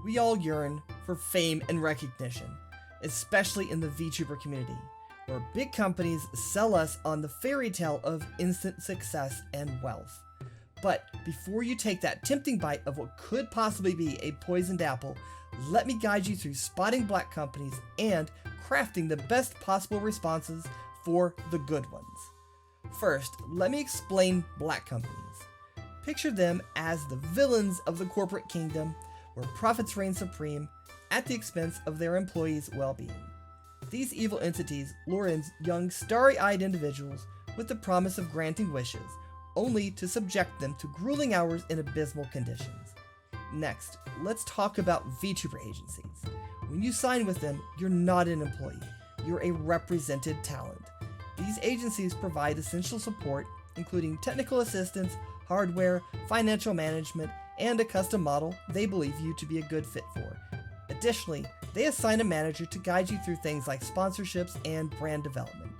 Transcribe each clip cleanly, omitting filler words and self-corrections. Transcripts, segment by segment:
We all yearn for fame and recognition, especially in the VTuber community, where big companies sell us on the fairy tale of instant success and wealth. But before you take that tempting bite of what could possibly be a poisoned apple, let me guide you through spotting black companies and crafting the best possible responses for the good ones. First, let me explain black companies. Picture them as the villains of the corporate kingdom, where profits reign supreme at the expense of their employees' well-being. These evil entities lure in young, starry-eyed individuals with the promise of granting wishes, only to subject them to grueling hours in abysmal conditions. Next, let's talk about VTuber agencies. When you sign with them, you're not an employee, you're a represented talent. These agencies provide essential support, including technical assistance, hardware, financial management, and a custom model they believe you to be a good fit for. Additionally, they assign a manager to guide you through things like sponsorships and brand development.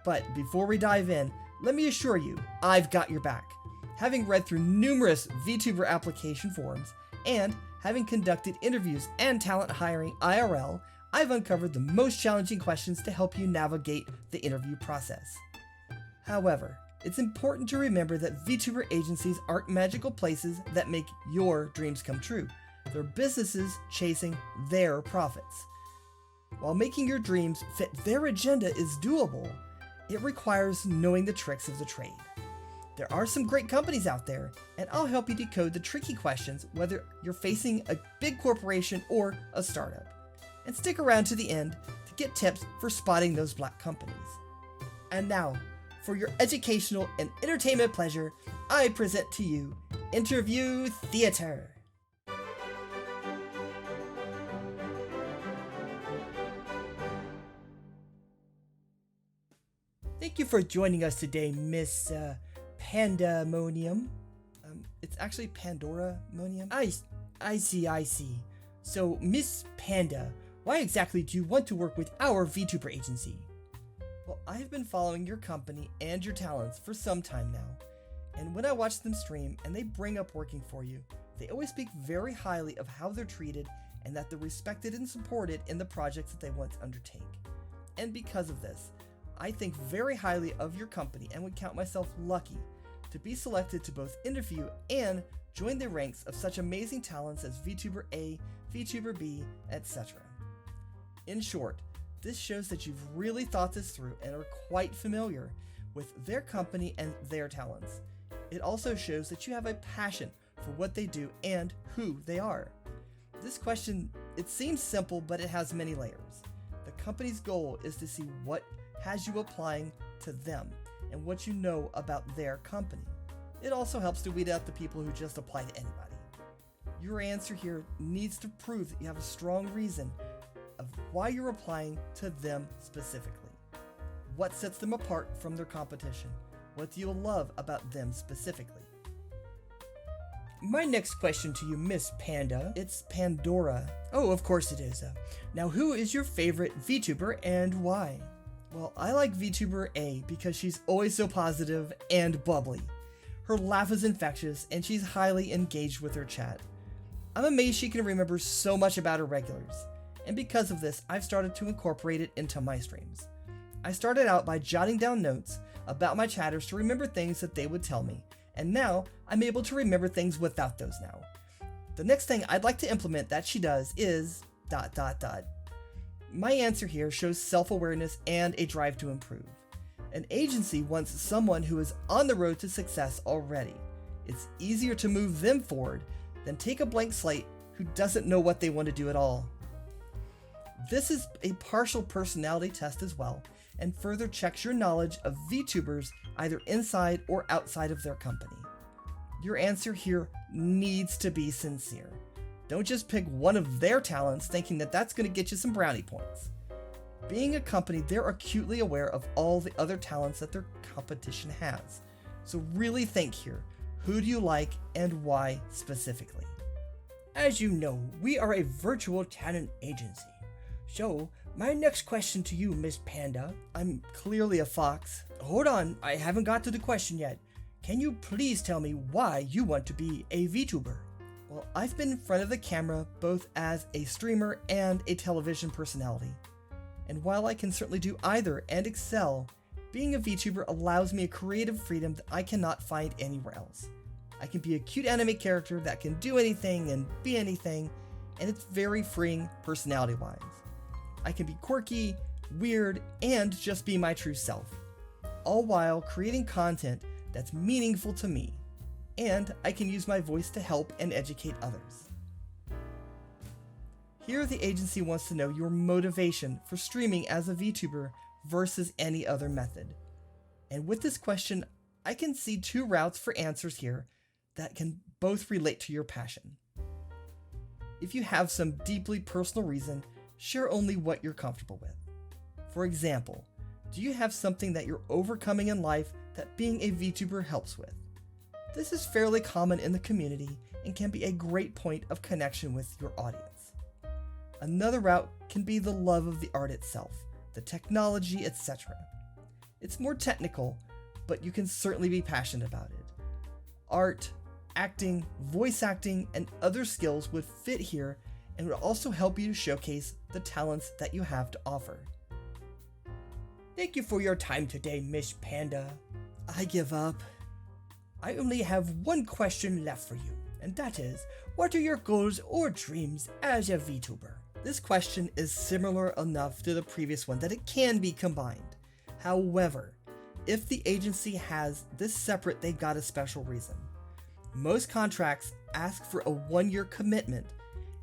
But before we dive in, let me assure you, I've got your back. Having read through numerous VTuber application forums, and having conducted interviews and talent hiring IRL, I've uncovered the most challenging questions to help you navigate the interview process. However, it's important to remember that VTuber agencies aren't magical places that make your dreams come true. They're businesses chasing their profits. While making your dreams fit their agenda is doable, it requires knowing the tricks of the trade. There are some great companies out there, and I'll help you decode the tricky questions whether you're facing a big corporation or a startup. And stick around to the end to get tips for spotting those black companies. And now, for your educational and entertainment pleasure, I present to you Interview Theater. Thank you for joining us today, Miss Pandemonium. It's actually Pandoramonium. I see. So, Miss Panda, why exactly do you want to work with our VTuber agency? Well, I have been following your company and your talents for some time now, and when I watch them stream and they bring up working for you, they always speak very highly of how they're treated and that they're respected and supported in the projects that they want to undertake. And because of this, I think very highly of your company and would count myself lucky to be selected to both interview and join the ranks of such amazing talents as VTuber A, VTuber B, etc. In short, this shows that you've really thought this through and are quite familiar with their company and their talents. It also shows that you have a passion for what they do and who they are. This question, it seems simple, but it has many layers. The company's goal is to see what has you applying to them and what you know about their company. It also helps to weed out the people who just apply to anybody. Your answer here needs to prove that you have a strong reason of why you're applying to them specifically. What sets them apart from their competition? What do you love about them specifically? My next question to you, Miss Panda, it's Pandora. Oh, of course it is. Now, who is your favorite VTuber and why? Well, I like VTuber A because she's always so positive and bubbly. Her laugh is infectious and she's highly engaged with her chat. I'm amazed she can remember so much about her regulars. And because of this, I've started to incorporate it into my streams. I started out by jotting down notes about my chatters to remember things that they would tell me, and now I'm able to remember things without those now. The next thing I'd like to implement that she does is ... My answer here shows self-awareness and a drive to improve. An agency wants someone who is on the road to success already. It's easier to move them forward than take a blank slate who doesn't know what they want to do at all. This is a partial personality test as well, and further checks your knowledge of VTubers either inside or outside of their company. Your answer here needs to be sincere. Don't just pick one of their talents thinking that that's going to get you some brownie points. Being a company, they're acutely aware of all the other talents that their competition has. So really think here, who do you like and why specifically? As you know, we are a virtual talent agency. So, my next question to you, Miss Panda. I'm clearly a fox. Hold on, I haven't got to the question yet. Can you please tell me why you want to be a VTuber? Well, I've been in front of the camera both as a streamer and a television personality. And while I can certainly do either and excel, being a VTuber allows me a creative freedom that I cannot find anywhere else. I can be a cute anime character that can do anything and be anything, and it's very freeing personality-wise. I can be quirky, weird, and just be my true self, all while creating content that's meaningful to me, and I can use my voice to help and educate others. Here the agency wants to know your motivation for streaming as a VTuber versus any other method. And with this question, I can see two routes for answers here that can both relate to your passion. If you have some deeply personal reason, share only what you're comfortable with. For example, do you have something that you're overcoming in life that being a VTuber helps with? This is fairly common in the community and can be a great point of connection with your audience. Another route can be the love of the art itself, the technology, etc. It's more technical, but you can certainly be passionate about it. Art, acting, voice acting, and other skills would fit here and would also help you to showcase the talents that you have to offer. Thank you for your time today, Miss Panda. I give up. I only have one question left for you, and that is, what are your goals or dreams as a VTuber? This question is similar enough to the previous one that it can be combined. However, if the agency has this separate, they've got a special reason. Most contracts ask for a 1-year commitment,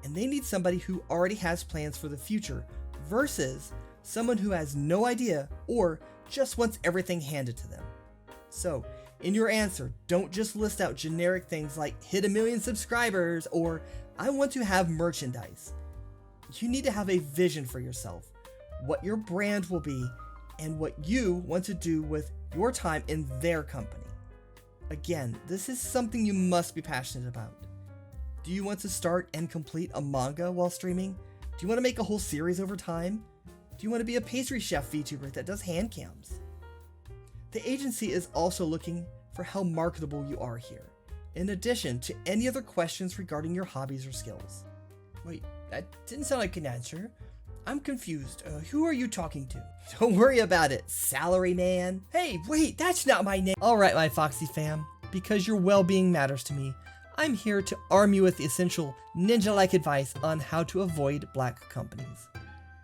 and they need somebody who already has plans for the future versus someone who has no idea or just wants everything handed to them. So, in your answer, don't just list out generic things like hit 1 million subscribers or I want to have merchandise. You need to have a vision for yourself, what your brand will be, and what you want to do with your time in their company. Again, this is something you must be passionate about. Do you want to start and complete a manga while streaming? Do you want to make a whole series over time? Do you want to be a pastry chef VTuber that does hand cams? The agency is also looking for how marketable you are here, in addition to any other questions regarding your hobbies or skills. Wait, that didn't sound like an answer. I'm confused. Who are you talking to? Don't worry about it, salary man. Hey, wait, that's not my name. All right, my Foxy fam, because your well-being matters to me, I'm here to arm you with the essential ninja-like advice on how to avoid black companies.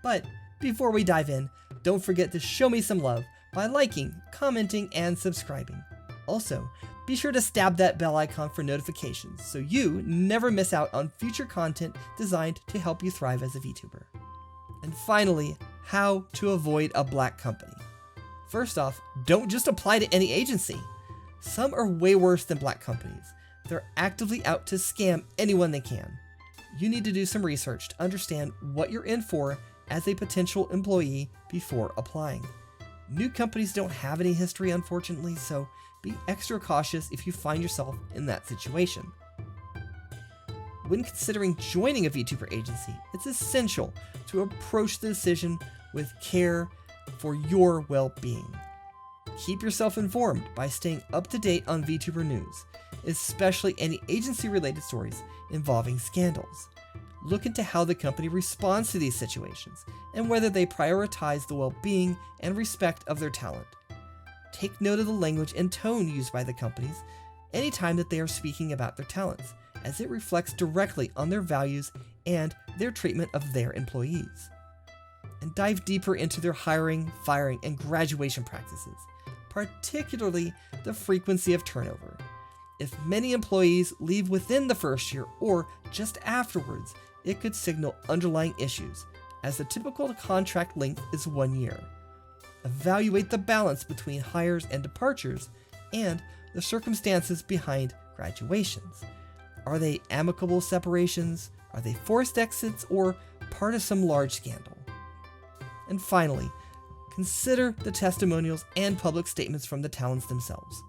But before we dive in, don't forget to show me some love by liking, commenting, and subscribing. Also, be sure to stab that bell icon for notifications so you never miss out on future content designed to help you thrive as a VTuber. And finally, how to avoid a black company. First off, don't just apply to any agency. Some are way worse than black companies. They're actively out to scam anyone they can. You need to do some research to understand what you're in for as a potential employee before applying. New companies don't have any history, unfortunately, so be extra cautious if you find yourself in that situation. When considering joining a VTuber agency, it's essential to approach the decision with care for your well-being. Keep yourself informed by staying up to date on VTuber news, especially any agency-related stories involving scandals. Look into how the company responds to these situations and whether they prioritize the well-being and respect of their talent. Take note of the language and tone used by the companies anytime that they are speaking about their talents, as it reflects directly on their values and their treatment of their employees. And dive deeper into their hiring, firing, and graduation practices, particularly the frequency of turnover. If many employees leave within the first year or just afterwards, it could signal underlying issues, as the typical contract length is 1 year. Evaluate the balance between hires and departures and the circumstances behind graduations. Are they amicable separations? Are they forced exits or part of some large scandal? And finally, consider the testimonials and public statements from the talents themselves,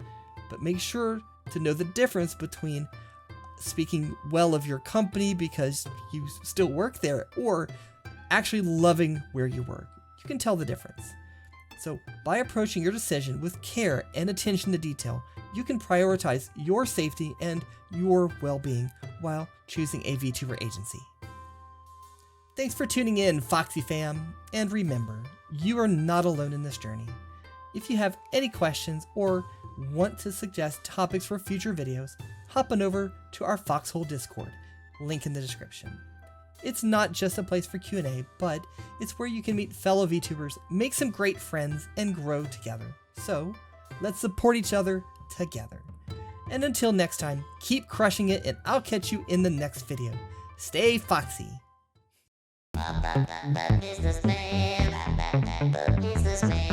but make sure to know the difference between speaking well of your company because you still work there or actually loving where you work. You can tell the difference. So by approaching your decision with care and attention to detail, you can prioritize your safety and your well-being while choosing a VTuber agency. Thanks for tuning in, Foxy fam, and remember, you are not alone in this journey. If you have any questions or want to suggest topics for future videos, hop on over to our Foxhole Discord, link in the description. It's not just a place for Q&A, but it's where you can meet fellow VTubers, make some great friends, and grow together. So, let's support each other together. And until next time, keep crushing it, and I'll catch you in the next video. Stay foxy! Businessman.